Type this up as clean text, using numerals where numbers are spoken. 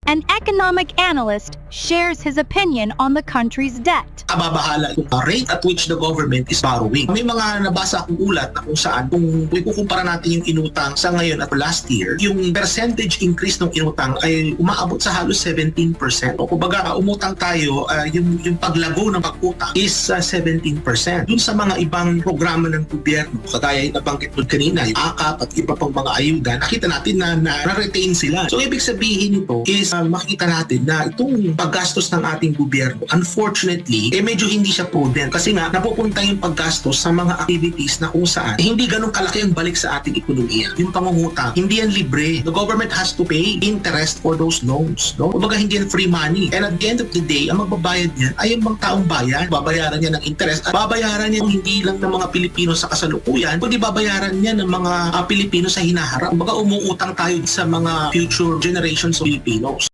An economic analyst shares his opinion on the country's debt. Kababahala yung rate at which the government is borrowing. May mga nabasa akong ulat na kung saan, kung ikukumpara natin yung inutang sa ngayon at last year, yung percentage increase ng inutang ay umaabot sa halos 17%. O kumbaga, umutang tayo, yung paglago ng pag-utang is 17%. Dun sa mga ibang programa ng gobyerno, kagaya yung nabanggit mo kanina, yung AKAP at iba pang mga ayuda, nakita natin na na-retain sila. So, ibig sabihin nito is makita natin na itong paggastos ng ating gobyerno, unfortunately, medyo hindi siya prudent kasi nga napupunta yung paggastos sa mga activities na kung saan hindi ganun kalaki ang balik sa ating ekonomiya. Yung pangungutang, hindi yan libre. The government has to pay interest for those loans. No? Kumbaga hindi yan free money. And at the end of the day, ang magbabayad niyan ay yung mga taong bayan. Babayaran niya ng interest at babayaran niya hindi lang ng mga Pilipino sa kasalukuyan, kundi babayaran niya ng mga Pilipino sa hinaharap. Kumbaga umuutang tayo sa mga future generations of Filipinos.